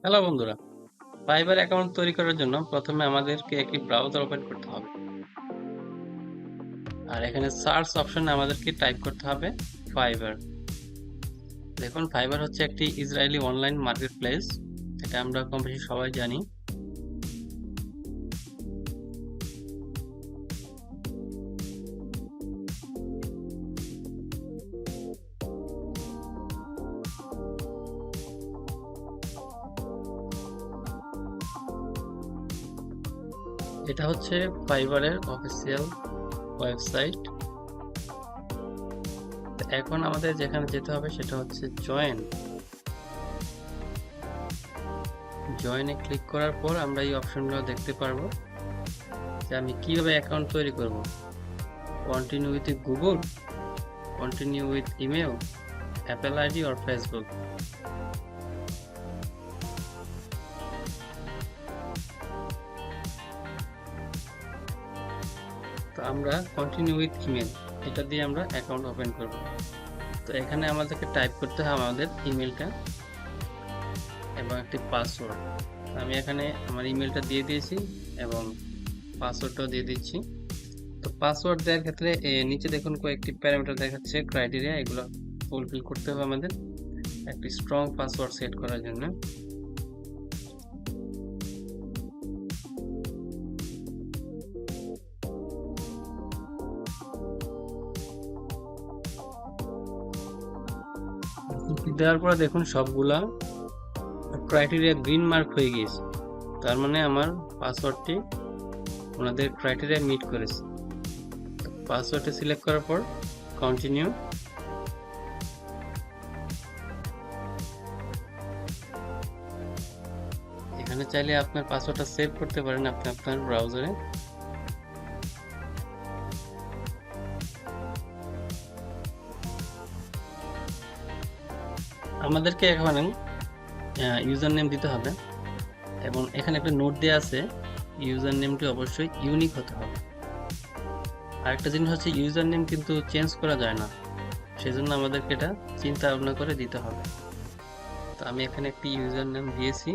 Hello বন্ধুরা, fibre account তৈরি করার জন্য প্রথমে আমাদেরকে একটি ব্রাউজার ওপেন করতে হবে। আর এখানে সার্চ অপশনে আমাদেরকে টাইপ করতে হবে ফাইবার। দেখুন, ফাইবার হচ্ছে একটি ইসরায়েলি অনলাইন মার্কেট প্লেস। এটা আমরা কম বেশি সবাই জানি। এটা হচ্ছে ফাইবারের অফিসিয়াল ওয়েবসাইট। এখন আমাদের যেখানে যেতে হবে সেটা হচ্ছে জয়েনে ক্লিক করার পর আমরা এই অপশনগুলো দেখতে পারবো যে আমি কিভাবে অ্যাকাউন্ট তৈরি করব। Continue with Google, continue with email, Apple ID or Facebook. তো আমরা কন্টিনিউ উইথ ইমেল এটা দিয়ে আমরা অ্যাকাউন্ট ওপেন করব। তো এখানে আমাদেরকে টাইপ করতে হবে আমাদের ইমেলটা এবং একটি পাসওয়ার্ড। আমি এখানে আমার ইমেলটা দিয়ে দিয়েছি এবং পাসওয়ার্ডটাও দিয়ে দিচ্ছি। তো পাসওয়ার্ড দেওয়ার ক্ষেত্রে নিচে দেখুন কয়েকটি প্যারামিটার দেখাচ্ছে, ক্রাইটেরিয়া, এগুলো ফুলফিল করতে হবে আমাদের একটি স্ট্রং পাসওয়ার্ড সেট করার জন্য। দেওয়ার পরে দেখুন সবগুলা ক্রাইটেরিয়া গ্রিন মার্ক হয়ে গিয়েছে, তার মানে আমার পাসওয়ার্ডটি ওনাদের ক্রাইটেরিয়া মিট করেছে। পাসওয়ার্ডটি সিলেক্ট করার পর কন্টিনিউ। এখানে চাইলে আপনার পাসওয়ার্ডটা সেভ করতে পারেন আপনি আপনার ব্রাউজারে। আমাদেরকে এখানে ইউজার নেম দিতে হবে এবং এখানে একটা নোট দেওয়া আছে, ইউজার নেমটি অবশ্যই ইউনিক হতে হবে। আরেকটা জিনিস হচ্ছে ইউজার নেম কিন্তু চেঞ্জ করা যায় না, সেজন্য আমাদেরকে এটা চিন্তা ভাবনা করে দিতে হবে। তো আমি এখানে একটি ইউজার নেম দিয়েছি।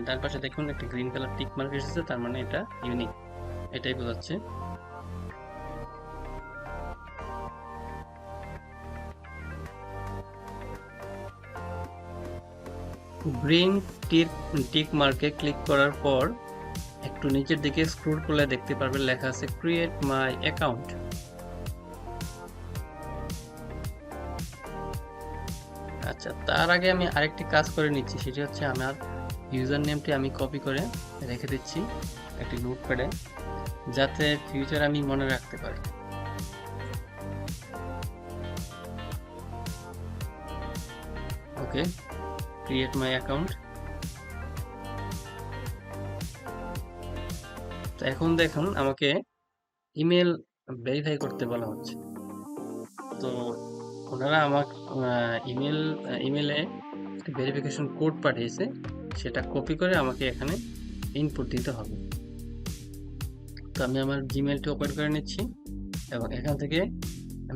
ডান পাশে দেখুন একটা গ্রিন কালার টিক মার্ক এসেছে, তার মানে এটা ইউনিক, এটাই বোঝাচ্ছে। গ্রিন টিক মার্কে ক্লিক করার পর একটু নিচের দিকে স্ক্রল করলে দেখতে পারবেন লেখা আছে ক্রিয়েট মাই অ্যাকাউন্ট। আচ্ছা, তার আগে আমি আরেকটি কাজ করে নিচ্ছি, সেটি হচ্ছে আমার ইউজার নেমটি আমি কপি করে রেখে দিচ্ছি একটি নোটপ্যাডে, যাতে ফিউচার আমি মনে রাখতে পারি। ওকে, ক্রিয়েট মাই অ্যাকাউন্ট। তো এখন দেখুন আমাকে ইমেল ভেরিফাই করতে বলা হচ্ছে। তো ওনারা আমার ইমেলে ভেরিফিকেশন কোড পাঠিয়েছে, সেটা কপি করে আমাকে এখানে ইনপুট দিতে হবে। তো আমি আমার জিমেলটি ওপেন করে নিচ্ছি এবং এখান থেকে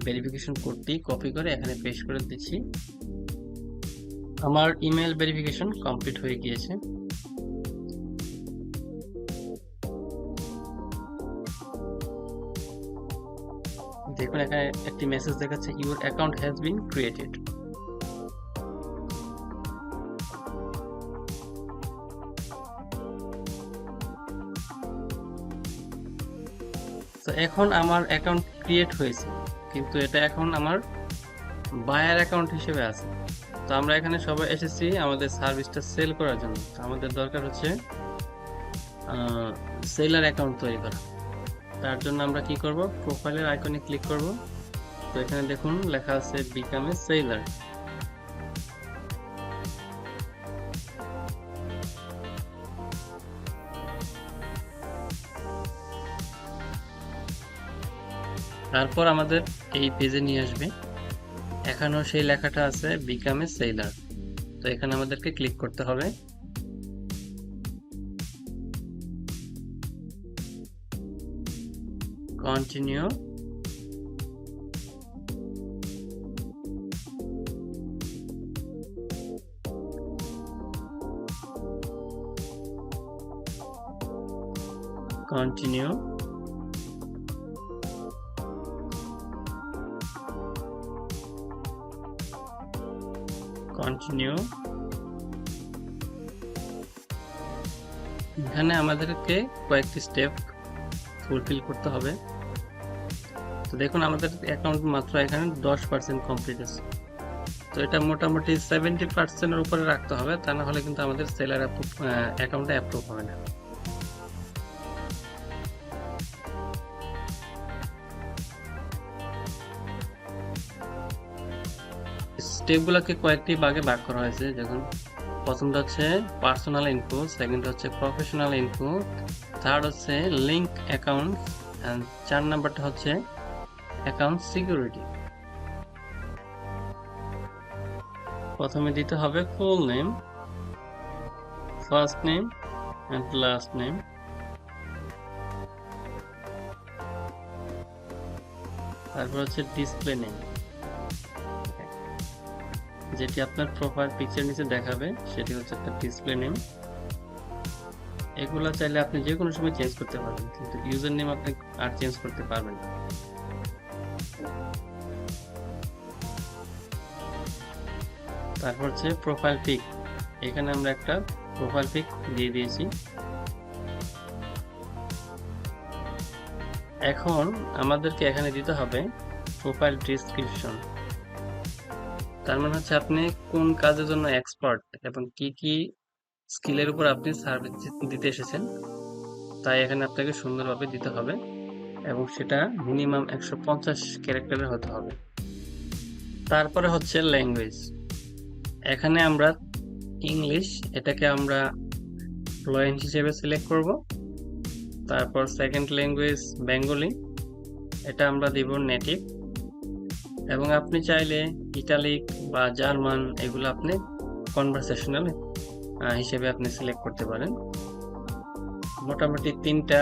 ভেরিফিকেশন কোডটি কপি করে এখানে পেস্ট করে দিচ্ছি। আমার ইমেল ভেরিফিকেশন কমপ্লিট হয়ে গিয়েছে। দেখুন এখানে একটি মেসেজ দেখাচ্ছে your account has been created. তো এখন আমার অ্যাকাউন্ট ক্রিয়েট হয়েছে, কিন্তু এটা এখন আমার বায়ার অ্যাকাউন্ট হিসেবে আছে। তো আমরা এখানে সবাই এসেছি আমাদের সার্ভিসটা সেল করার জন্য। তো আমাদের দরকার হচ্ছে সেলার অ্যাকাউন্ট তৈরি করা। তার জন্য আমরা কি করব, প্রোফাইলের আইকনে ক্লিক করব। তো এখানে দেখুন লেখা আছে বিকাম এ সেলার। তারপর আমাদের এই পেজে নিয়ে আসবে, এখানেও সেই লেখাটা আছে বিকাম এ সেলার। তো এখানে আমাদেরকে ক্লিক করতে হবে। কন্টিনিউ। Continue, continue. এখানে আমাদেরকে কয়েকটি স্টেপ ফুলফিল করতে হবে। তো দেখুন আমাদের অ্যাকাউন্ট মাত্র এখানে 10% কমপ্লিট আছে। তো এটা মোটামুটি 70%-এর উপরে রাখতে হবে, তা না হলে কিন্তু আমাদের সেলার অ্যাকাউন্টে অ্যাপ্রুভ হবে না। স্টেপগুলোকে কয়েকটি ভাগে ভাগ করা হয়েছে। দেখুন প্রথমটা হচ্ছে পার্সোনাল ইনফো, সেকেন্ড হচ্ছে প্রফেশনাল ইনফো, থার্ড হচ্ছে লিঙ্ক অ্যাকাউন্ট, এন্ড 4 নাম্বারটা হচ্ছে অ্যাকাউন্ট সিকিউরিটি। প্রথমে দিতে হবে full name, first name and last name, তারপর হচ্ছে ডিসপ্লে নেম, যেটি আপনার প্রোফাইল পিকচার নিচে দেখাবে সেটি হচ্ছে একটা ডিসপ্লে নেম। এগুলা চাইলে আপনি যে কোনো সময় চেঞ্জ করতে পারবেন, কিন্তু ইউজার নেম আপনি আর চেঞ্জ করতে পারবেন না। তারপর হচ্ছে প্রোফাইল পিক, এখানে আমরা একটা প্রোফাইল পিক দিয়ে দিয়েছি। এখন আমাদেরকে এখানে দিতে হবে প্রোফাইল ডেসক্রিপশন। তার মানে হচ্ছে আপনি কোন কাজের জন্য এক্সপার্ট এবং কি কি স্কিলের উপর আপনি সার্ভিস দিতে এসেছেন, তাই এখানে আপনাকে সুন্দরভাবে দিতে হবে এবং সেটা মিনিমাম 150 ক্যারেক্টারের হতে হবে। তারপরে হচ্ছে ল্যাঙ্গুয়েজ, এখানে আমরা ইংলিশ, এটাকে আমরা ফ্লুয়েন্ট হিসেবে সিলেক্ট করব। তারপর সেকেন্ড ল্যাঙ্গুয়েজ বেঙ্গলি, এটা আমরা দিব নেটিভ, এবং আপনি চাইলে ইটালিক বা জার্মান এগুলো আপনি কনভারসেশনাল হিসেবে আপনি সিলেক্ট করতে পারেন। মোটামুটি 3টা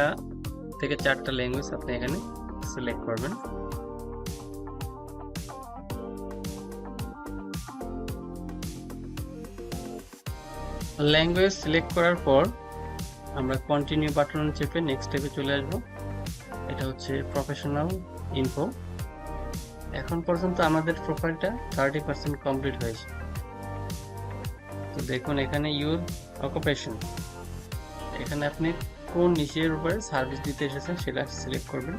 থেকে 4টা ল্যাঙ্গুয়েজ আপনি এখানে সিলেক্ট করবেন। ল্যাঙ্গুয়েজ সিলেক্ট করার পর আমরা কন্টিনিউ বাটন চেপে নেক্সট স্টেপে চলে আসব। এটা হচ্ছে প্রফেশনাল ইনফো। এখন পর্যন্ত আমাদের প্রোফাইলটা 30% কমপ্লিট হয়েছে। তো দেখুন এখানে ইউর অকুপেশন, এখানে আপনি কোন নিশের উপরে সার্ভিস দিতে এসেছেন সেটা সিলেক্ট করবেন।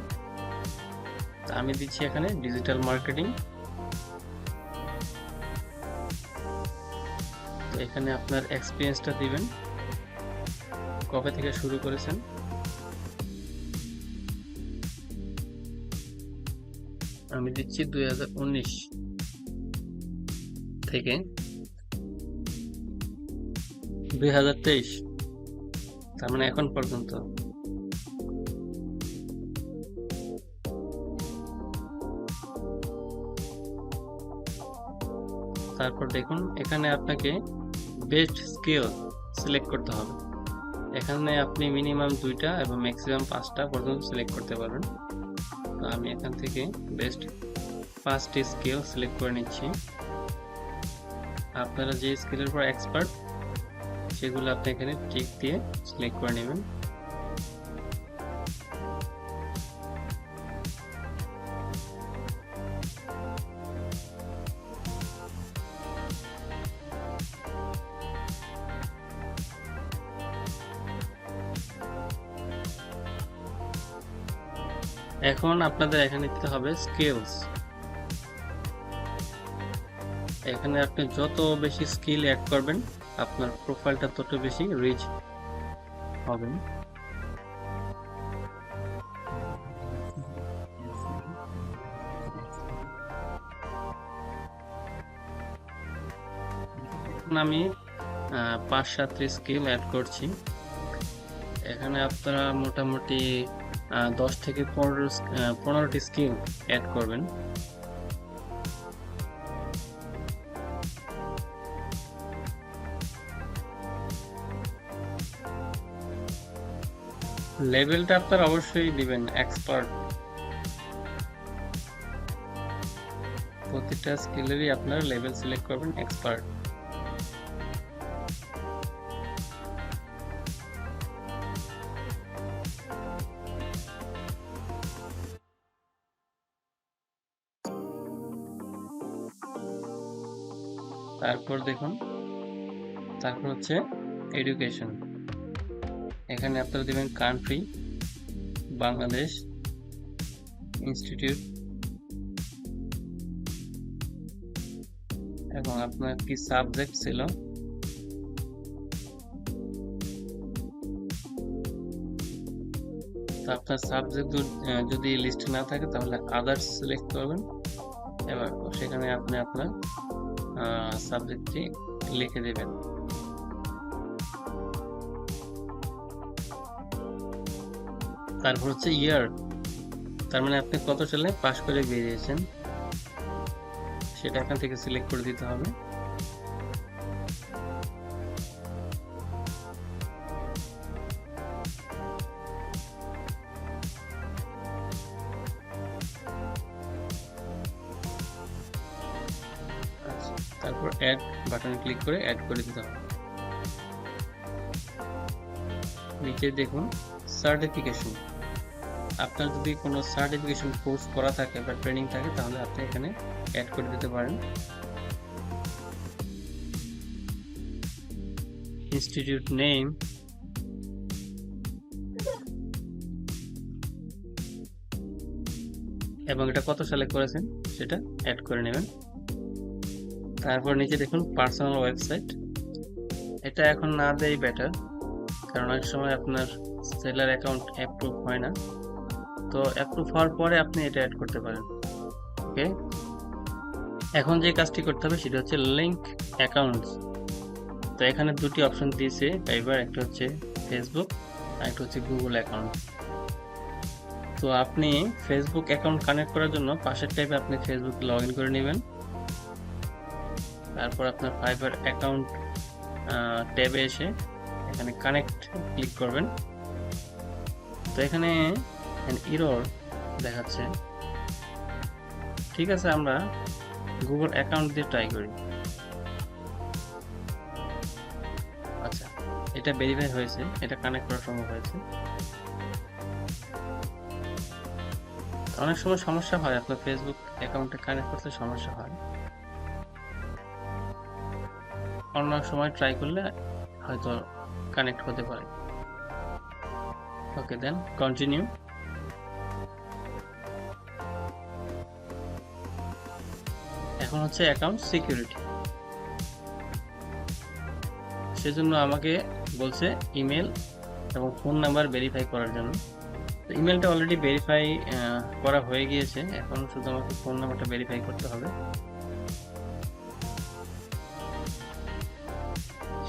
তো আমি দিচ্ছি এখানে ডিজিটাল মার্কেটিং। তো এখানে আপনার এক্সপিরিয়েন্সটা দিবেন, কবে থেকে শুরু করেছেন। আমি দিচ্ছি 2019 থেকে 2023, তার মানে এখন পর্যন্ত। তারপর দেখুন এখানে আপনাকে বেস্ট স্কিল সিলেক্ট করতে হবে। এখানে আপনি মিনিমাম 2টা এবং ম্যাক্সিমাম 5টা পর্যন্ত সিলেক্ট করতে পারবেন। তো আমি এখান থেকে বেস্ট 5টি স্কিল সিলেক্ট করে নিচ্ছি। আপনারা যে স্কিলের উপর এক্সপার্ট সেগুলো আপনি এখানে টিক দিয়ে সিলেক্ট করে নেবেন। এখন আপনাদের এখানে দিতে হবে স্কিলস। এখানে আপনি যত বেশি স্কিল অ্যাড করবেন আপনার প্রোফাইলটা তত বেশি রিচ হবেন। আমি 5-7টি স্কিল অ্যাড করছি। এখানে আপনারা মোটামুটি 10 থেকে 15টি স্কিল অ্যাড করবেন। লেভেলটা আপনারা অবশ্যই দিবেন এক্সপার্ট। প্রতিটা স্কিলেরই আপনারা লেভেল সিলেক্ট করবেন এক্সপার্ট। তারপর দেখুন, তারপর হচ্ছে এডুকেশন। এখানে আপনারা দেবেন কান্ট্রি, বাংলাদেশ, ইনস্টিটিউট এবং আপনার কি সাবজেক্ট ছিল। তো আপনার সাবজেক্ট যদি লিস্ট না থাকে তাহলে আদার্স সিলেক্ট করবেন এবং সেখানে আপনি আপনার সাবজেক্টটি লিখে দেবেন। তারপর হচ্ছে ইয়ার, তার মানে আপনি কত সালে পাশ করে বেরিয়েছেন সেটা এখান থেকে সিলেক্ট করে দিতে হবে। আচ্ছা, তারপর অ্যাড বাটনে ক্লিক করে অ্যাড করে দিতে হবে। নিচে দেখুন সার্টিফিকেশন, আপনার যদি কোনো সার্টিফিকেশন কোর্স করা থাকে বা ট্রেনিং থাকে তাহলে আপনি এখানে অ্যাড করে দিতে পারেন। ইনস্টিটিউট নেম এবং এটা কত সালে করেছেন সেটা অ্যাড করে নেবেন। তারপর নিচে দেখুন পার্সোনাল ওয়েবসাইট, এটা এখন না দেই বেটার, কারণ অনেক সময় আপনার সেলার অ্যাকাউন্ট অ্যাপ্রুভ হয় না। তো অ্যাপ্রুভ হওয়ার পরে আপনি এটা অ্যাড করতে পারেন। ওকে, এখন যে কাজটি করতে হবে সেটা হচ্ছে লিঙ্ক অ্যাকাউন্টস। তো এখানে দুটি অপশন দিয়েছে ফাইবার, একটা হচ্ছে ফেসবুক আর একটা হচ্ছে গুগল অ্যাকাউন্ট। তো আপনি ফেসবুক অ্যাকাউন্ট কানেক্ট করার জন্য পাশের ট্যাবে আপনি ফেসবুক লগ ইন করে নেবেন। তারপর আপনার ফাইবার অ্যাকাউন্ট ট্যাবে এসে এখানে কানেক্ট ক্লিক করবেন। তো এখানে এরর দেখাচ্ছে, ঠিক আছে আমরা গুগল অ্যাকাউন্ট দিয়ে ট্রাই করি। আচ্ছা, এটা ভেরিফাই হয়েছে, এটা কানেক্ট করা সম্ভব হয়েছে। অনেক সময় সমস্যা হয়, আপনার ফেসবুক অ্যাকাউন্টে কানেক্ট করতে সমস্যা হয়, অন্য সময় ট্রাই করলে হয়তো কানেক্ট হতে পারে। ওকে, দেন কন্টিনিউ। এখন হচ্ছে অ্যাকাউন্ট সিকিউরিটি, সেজন্য আমাকে বলছে ইমেল এবং ফোন নাম্বার ভেরিফাই করার জন্য। তো ইমেলটা অলরেডি ভেরিফাই করা হয়ে গিয়েছে, এখন শুধু আমাকে ফোন নাম্বারটা ভেরিফাই করতে হবে।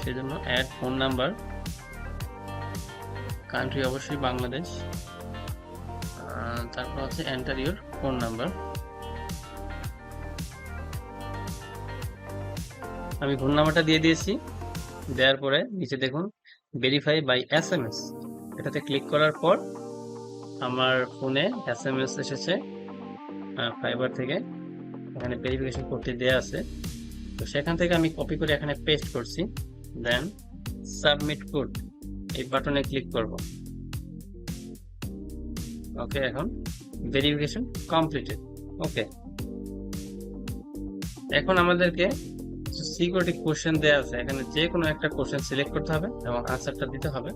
সেজন্য অ্যাড ফোন নাম্বার, কান্ট্রি অবশ্যই বাংলাদেশ, তারপর হচ্ছে এন্টার ইউর ফোন নাম্বার। আমি ফোন নাম্বারটা দিয়ে দিয়েছি, দেওয়ার পরে নিচে দেখুন ভেরিফাই বাই SMS, এটাতে ক্লিক করার পর আমার ফোনে SMS এসেছে ফাইবার থেকে, এখানে ভেরিফিকেশন করতে দেওয়া আছে। তো সেখান থেকে আমি কপি করে এখানে পেস্ট করছি, দেন সাবমিট কোড এই বাটনে ক্লিক করব। ওকে, এখন ভেরিফিকেশন কমপ্লিটেড। ওকে, এখন আমাদেরকে সিকিউরিটি কোশ্চেন দেওয়া আছে, এখানে যে কোনো একটা কোশ্চেন সিলেক্ট করতে হবে এবং আনসারটা দিতে হবে।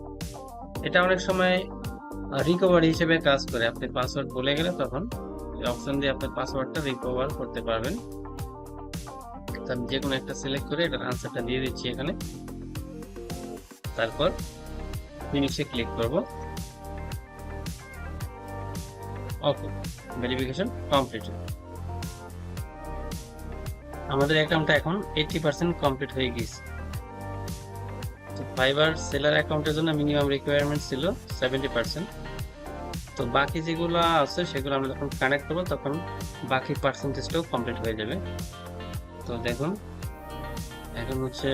এটা অনেক সময় রিকভারি হিসেবে কাজ করে, আপনি পাসওয়ার্ড বলে গেলে তখন অপশন দিয়ে আপনার পাসওয়ার্ডটা রিকভার করতে পারবেন। আমি যে কোনো একটা সিলেক্ট করে এটার আনসারটা দিয়ে দিচ্ছি এখানে, তারপর ফিনিশে ক্লিক করব। ওকে, ভেরিফিকেশন কমপ্লিটেড। আমাদের অ্যাকাউন্টটা এখন 80% কমপ্লিট হয়ে গেছে। তো ফাইবার সেলার অ্যাকাউন্টের জন্য মিনিমাম রিকোয়ারমেন্ট ছিল 70%। তো বাকি যেগুলো আছে সেগুলো আমরা যখন কানেক্ট করবো তখন বাকি পার্সেন্টেজটাও কমপ্লিট হয়ে যাবে। তো দেখুন এখন হচ্ছে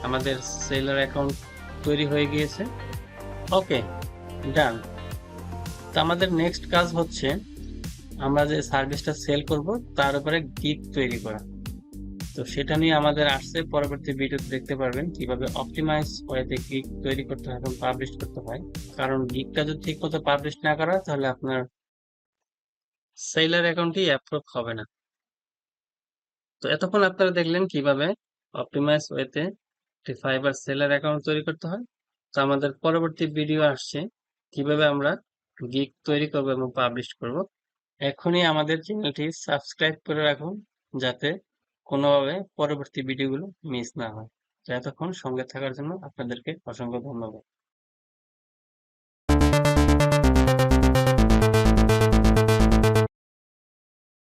আমাদের সেলার অ্যাকাউন্ট তৈরি হয়ে গিয়েছে। ওকে, ডান। তো আমাদের নেক্সট কাজ হচ্ছে আমরা যে সার্ভিসটা সেল করব তার উপরে গিগ তৈরি করা। তো সেটা নিয়ে আমাদের আসছে, পরবর্তী ভিডিওতে দেখতে পারবেন কিভাবে অপটিমাইজ ওয়েতে গিগ তৈরি করতে হয় এবং পাবলিশ করতে হয়। কারণ গিগটা যদি ঠিক মতো পাবলিশ না করা হয় তাহলে আপনার সেলার অ্যাকাউন্টই অ্যাপ্রুভ হবে না। তো এতক্ষণ আপনারা দেখলেন কিভাবে অপটিমাইজ ওয়েতে একটি ফাইবার সেলার অ্যাকাউন্ট তৈরি করতে হয়। তো আমাদের পরবর্তী ভিডিও আসছে কিভাবে আমরা গিগ তৈরি করব এবং পাবলিশ করব। এখনই আমাদের চ্যানেলটি সাবস্ক্রাইব করে রাখুন যাতে কোনোভাবে পরবর্তী ভিডিওগুলো মিস না হয়। তো এতক্ষণ সঙ্গে থাকার জন্য আপনাদেরকে অসংখ্য ধন্যবাদ।